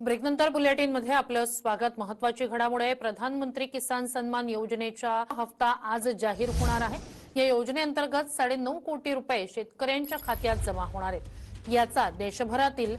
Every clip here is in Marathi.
ब्रेकनंतर बुलेटिनमध्ये आपलं स्वागत। महत्त्वाची घडामोड आहे। प्रधानमंत्री किसान सन्मान योजनेचा हप्ता आज जाहीर होणार आहे। या योजनेअंतर्गत 9.5 कोटी रुपये शेतकऱ्यांच्या खात्यात जमा होणार आहेत। याचा देशभरातील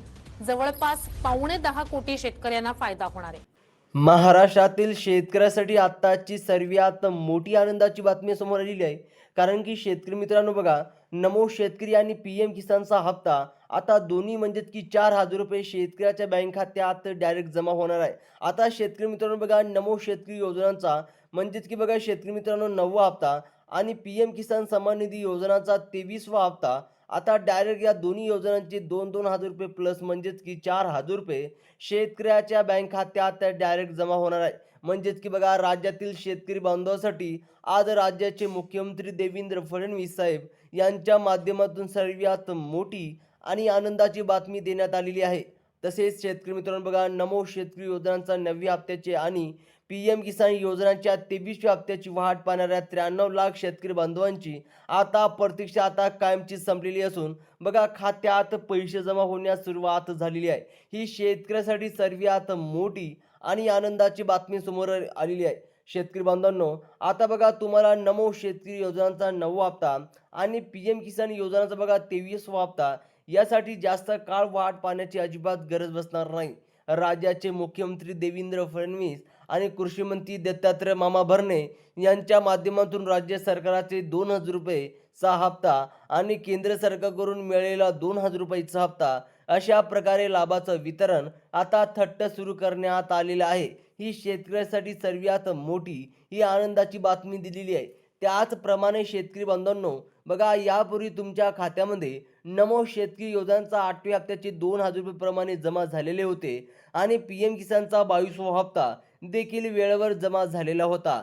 जवळपास 9.25 कोटी शेतकऱ्यांना फायदा होणार आहे। महाराष्ट्रातील शेतकऱ्यासाठी आत्ताची सर्वात मोठी आनंदाची बातमी समोर आलेली आहे। कारण की शेतकरी मित्रांनो बघा, नमो शेतकरी आणि पीएम किसानचा हप्ता आता दोन्ही म्हणजेच की 4,000 रुपये शेतकऱ्याच्या बँक खात्यात डायरेक्ट जमा होणार आहे। आता शेतकरी मित्रांनो बघा, नमो शेतकरी योजनांचा म्हणजेच की बघा शेतकरी मित्रांनो 9वा हप्ता आणि पीएम किसान सन्मान निधी योजनाचा 23वा हप्ता आता डायरेक्ट या दोन्ही योजनांचे 2,000 रुपये प्लस म्हणजेच की 4,000 रुपये शेतकऱ्याच्या बँक खात्यात डायरेक्ट जमा होणार आहे। म्हणजेच की बघा, राज्यातील शेतकरी बांधवांसाठी आज राज्याचे मुख्यमंत्री देवेंद्र फडणवीस साहेब यांच्या माध्यमातून सर्वात मोठी आणि आनंदाची बातमी देण्यात आलेली आहे। तसेच शेतकरी मित्रांनो बघा, नमो शेतकरी योजनांचा 9व्या हप्त्याचे आणि पीएम किसान योजनांच्या 23व्या हप्त्याची वाट पाहणाऱ्या 93 लाख शेतकरी बांधवांची आता प्रतीक्षा आता कायमची संपलेली असून बघा, खात्यात पैसे जमा होण्यास सुरुवात झालेली आहे। ही शेतकऱ्यासाठी सर्वात मोठी आणि आनंदाची बातमी समोर आलेली आहे। शेतकरी बांधवांनो, आता बघा तुम्हाला नमो शेतकरी योजनांचा 9वा हप्ता आणि पीएम किसान योजनाचा बघा 23वा हप्ता यासाठी जास्त काळ वाट पाहण्याची अजिबात गरज बसणार नाही। राज्याचे मुख्यमंत्री देवेंद्र फडणवीस आणि कृषी मंत्री दत्तात्रय मामा भरणे यांच्या माध्यमातून राज्य सरकारचे 2,000 रुपयेचा हप्ता आणि केंद्र सरकारकडून मिळालेला 2,000 रुपयाचा हप्ता अशा प्रकारे लाभाचं वितरण आता थट्ट सुरू करण्यात आलेलं आहे। ही शेतकऱ्यासाठी सर्वात मोठी ही आनंदाची बातमी दिलेली आहे। त्याचप्रमाणे शेतकरी बांधवांनो बघा, यापूर्वी तुमच्या खात्यामध्ये नमो शेतकरी योजनांचा 8व्या हप्त्याचे 2,000 रुपये प्रमाणे जमा झालेले होते आणि पीएम किसानचा 22वा हप्ता देखील वेळेवर जमा झालेला होता।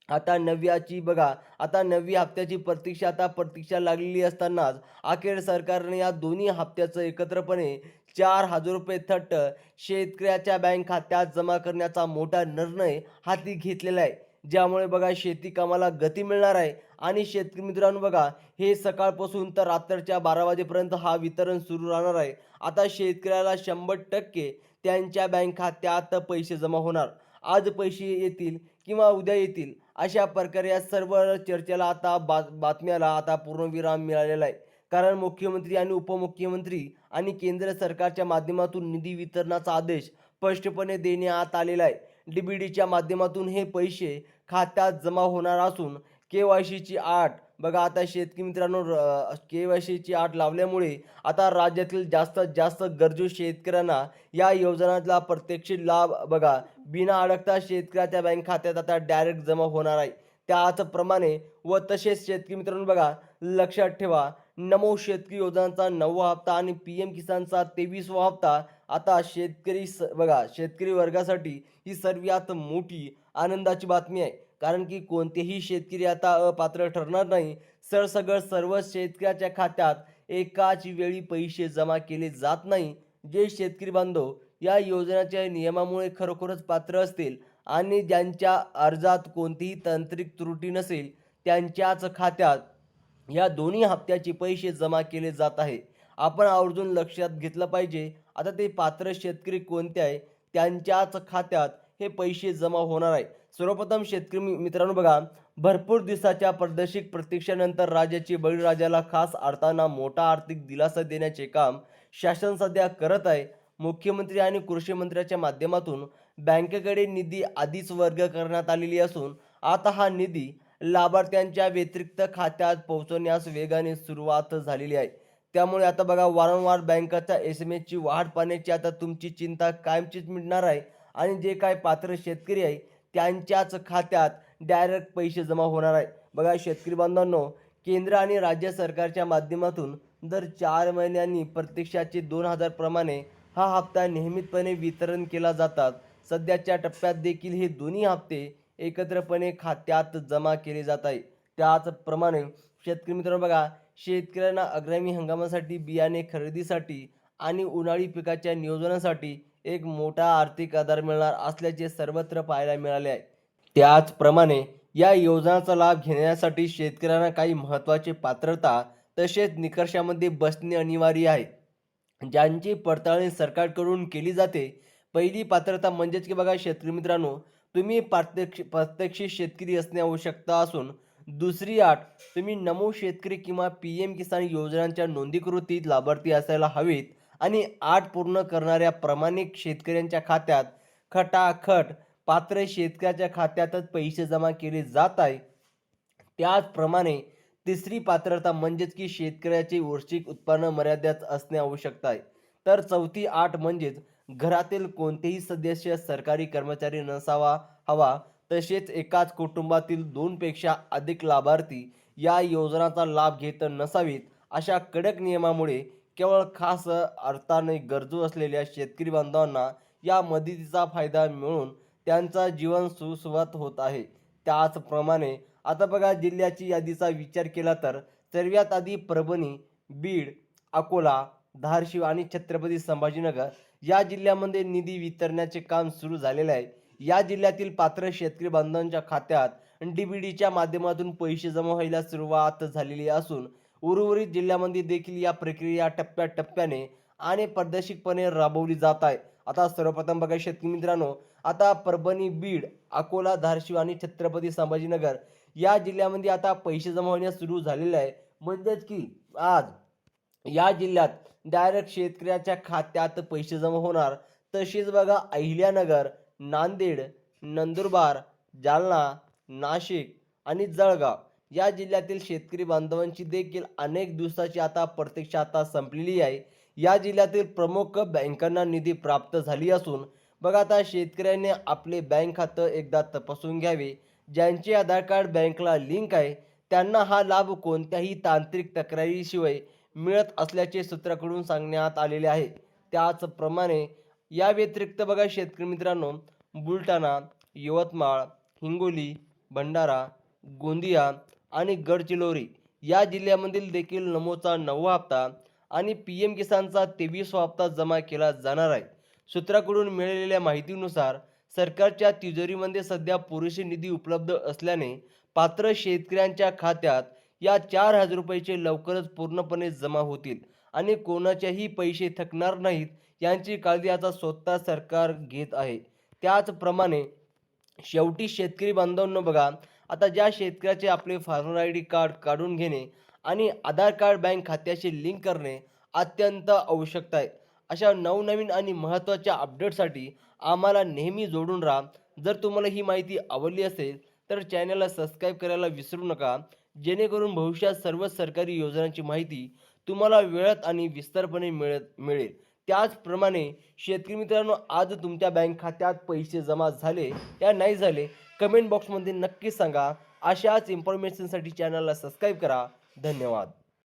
आता 9व्या हप्त्याची प्रतीक्षा लागलेली असतानाच अखेर सरकारने या दोन्ही हप्त्याचं एकत्रपणे 4,000 रुपये थट्ट शेतकऱ्याच्या बँक खात्यात जमा करण्याचा मोठा निर्णय हाती घेतलेला आहे। ज्यामुळे बघा शेती कामाला गती मिळणार आहे आणि शेतकरी मित्रांनो बघा, हे सकाळपासून तर रात्रीच्या 12 वाजेपर्यंत हा वितरण सुरू राहणार आहे। आता शेतकऱ्याला 100% त्यांच्या बँक खात्यात पैसे जमा होणार। आज पैसे येतील किंवा उद्या येतील अशा प्रकारे या सर्व चर्चेला आता बातम्याला आता पूर्णविराम मिळालेला आहे। कारण मुख्यमंत्री आणि उपमुख्यमंत्री आणि केंद्र सरकारच्या माध्यमातून निधी वितरणाचा आदेश स्पष्टपणे देण्यात आलेला आहे। डीबीडीच्या माध्यमातून हे पैसे खात्यात जमा होणार असून केवायसीची अट बघा, आता शेतकरी मित्रांनो केवायसीची अट लावल्यामुळे आता राज्यातील जास्तीत जास्त गरजू शेतकऱ्यांना या योजनांचा प्रत्यक्ष लाभ बघा बिना अडकता शेतकऱ्याच्या बँक खात्यात आता डायरेक्ट जमा होणार आहे। त्याचप्रमाणे व तसेच शेतकरी मित्रांनो बघा, लक्षात ठेवा, नमो शेतकरी योजनांचा 9वा हप्ता आणि पीएम किसानचा 23वा हप्ता आता शेतकरी वर्गासाठी ही सर्वात मोठी आनंदाची बातमी आहे। कारण की कोणतेही शेतकरी आता अपात्र ठरणार नाही। सरसकट सर्व शेतकऱ्याच्या खात्यात एकाच वेळी पैसे जमा केले जात नाही। जे शेतकरी बांधव या योजनेच्या नियमामुळे खरोखरच पात्र असतील आणि ज्यांच्या अर्जात कोणतीही तांत्रिक त्रुटी नसेल त्यांच्याच खात्यात या दोन्ही हप्त्याचे पैसे जमा केले जात आहे। आपण आवर्जून लक्षात घेतलं पाहिजे। आता ते पात्र शेतकरी कोणते आहे त्यांच्याच खात्यात हे पैसे जमा होणार आहे। सर्वप्रथम शेतकरी मित्रांनो बघा, भरपूर दिवसाच्या परदेशिक प्रतीक्षेनंतर राज्याची बळीराजाला खास अर्थानं मोठा आर्थिक दिलासा देण्याचे काम शासन सध्या करत आहे। मुख्यमंत्री आणि कृषी मंत्र्यांच्या माध्यमातून बँकेकडे निधी आधीच वर्ग करण्यात आलेली असून आता हा निधी लाभार्थ्यांच्या व्यतिरिक्त खात्यात पोहोचवण्यास वेगाने सुरुवात झालेली आहे। त्यामुळे आता बघा, वारंवार बँकेच्या एसएमएसची वाट पाहण्याची आता तुमची चिंता कायमचीच मिटणार आहे आणि जे काय पात्र शेतकरी आहे त्यांच्याच खात्यात डायरेक्ट पैसे जमा होणार आहे। बघा शेतकरी बांधवांनो, केंद्र आणि राज्य सरकारच्या माध्यमातून दर 4 महिन्यांनी प्रत्यक्षाचे 2,000 प्रमाणे हा हप्ता नियमितपणे वितरण केला जातात। सध्याच्या टप्प्यात देखील हे दोन्ही हप्ते एकत्रपणे खात्यात जमा केले जात आहे। त्याचप्रमाणे शेतकरी मित्रांनो बघा, शेतकऱ्यांना आगामी हंगामासाठी बियाणे खरेदीसाठी आणि उन्हाळी पिकाच्या नियोजनासाठी एक मोठा आर्थिक आधार मिळणार असल्याचे सर्वत्र पाहायला मिळाले आहे। त्याचप्रमाणे या योजनांचा लाभ घेण्यासाठी शेतकऱ्यांना काही महत्त्वाचे पात्रता तसेच निकषामध्ये बसणे अनिवार्य आहे, ज्यांची पडताळणी सरकारकडून केली जाते। पहिली पात्रता म्हणजेच की बघा शेतकरी मित्रांनो, तुम्ही प्रत्यक्ष शेतकरी असणे आवश्यकता असून दुसरी अट, तुम्ही नमो शेतकरी किंवा पी एम किसान योजनांच्या नोंदणीकृत लाभार्थी असायला हवेत आणि अट पूर्ण करणाऱ्या प्रामाणिक शेतकऱ्यांच्या खात्यात खटाखट पात्र शेतकऱ्याच्या खात्यातच पैसे जमा केले जात आहे. त्याचप्रमाणे तिसरी पात्रता म्हणजेच की शेतकऱ्याचे वार्षिक उत्पन्न मर्यादित असणे आवश्यक आहे. तर चौथी अट म्हणजेच घरातील कोणतेही सदस्य सरकारी कर्मचारी नसावा हवा, तसेच एकाच कुटुंबातील 2 पेक्षा अधिक लाभार्थी या योजनांचा लाभ घेत नसावेत. अशा कडक नियमामुळे केवळ खास अर्थाने गरजू असलेल्या शेतकरी बांधवांना या मदतीचा फायदा मिळून त्यांचा जीवन सुसह्य होत आहे. त्याचप्रमाणे आता बघा जिल्ह्याची यादीचा विचार केला तर सर्वात आधी परभणी, बीड, अकोला, धाराशिव आणि छत्रपती संभाजीनगर या जिल्ह्यामध्ये निधी वितरणाचे काम सुरू झालेले आहे. या जिल्ह्यातील पात्र शेतकरी बांधवांच्या खात्यात डीबीडीच्या माध्यमातून पैसे जमा व्हायला सुरुवात झालेली असून उर्वरित जिल्ह्यामध्ये देखील या प्रक्रिया टप्प्याटप्प्याने आणि पद्धतशीरपणे राबवली जात आहे. आता सर्वप्रथम बघा शेतकरी मित्रांनो, आता परभणी, बीड, अकोला, धाराशिव आणि छत्रपती संभाजीनगर या जिल्ह्यामध्ये आता पैसे जमा होण्यास सुरू झालेले आहे. म्हणजेच की आज या जिल्ह्यात डायरेक्ट शेतकऱ्याच्या खात्यात पैसे जमा होणार. तसेच बघा अहिल्यानगर, नांदेड, नंदुरबार, जालना, नाशिक आणि जळगाव या जिल्ह्यातील शेतकरी बांधवांची देखील अनेक दिवसाची आता प्रतीक्षा आता संपलेली आहे. या जिल्ह्यातील प्रमुख बँकांना निधी प्राप्त झाली असून बघा आता शेतकऱ्यांनी आपले बँक खातं एकदा तपासून घ्यावे. ज्यांचे आधार कार्ड बँकला लिंक आहे त्यांना हा लाभ कोणत्याही तांत्रिक तक्रारीशिवाय मिळत असल्याचे सूत्राकडून सांगण्यात आलेले आहे. त्याचप्रमाणे या व्यतिरिक्त बघा शेतकरी मित्रांनो, बुलढाणा, यवतमाळ, हिंगोली, भंडारा, गोंदिया आणि गडचिरोली या जिल्ह्यामधील देखील नमोचा 9वा हप्ता आणि पी एम किसानचा 23वा हप्ता जमा केला जाणार आहे. सूत्राकडून मिळालेल्या माहितीनुसार सरकारच्या तिजोरीमध्ये सध्या पुरेसे निधी उपलब्ध असल्याने पात्र शेतकऱ्यांच्या खात्यात या 4,000 रुपयाचे लवकरच पूर्णपणे जमा होतील आणि कोणाचेही पैसे थकणार नाहीत यांची काळजी आता स्वतः सरकार घेत आहे. त्याचप्रमाणे शेवटी शेतकरी बांधवांनो बघा, आता ज्या शेतकऱ्याचे आपले फार्मर आय डी कार्ड काढून घेणे आणि आधार कार्ड बँक खात्याशी लिंक करणे अत्यंत आवश्यक आहे. अशा नवनवीन आणि महत्त्वाच्या अपडेटसाठी आम्हाला नेहमी जोडून राहा. जर तुम्हाला ही माहिती आवडली असेल तर चॅनलला सबस्क्राईब करायला विसरू नका, जेणेकरून भविष्यात सर्व सरकारी योजनांची माहिती तुम्हाला वेळात आणि विस्तारपणे मिळेल. त्याचप्रमाणे शेतकरी मित्रांनो, आज तुमच्या बँक खात्यात पैसे जमा झाले या नाही झाले कमेंट बॉक्समध्ये नक्की सांगा. अशाच इन्फॉर्मेशनसाठी चॅनलला सबस्क्राईब करा. धन्यवाद.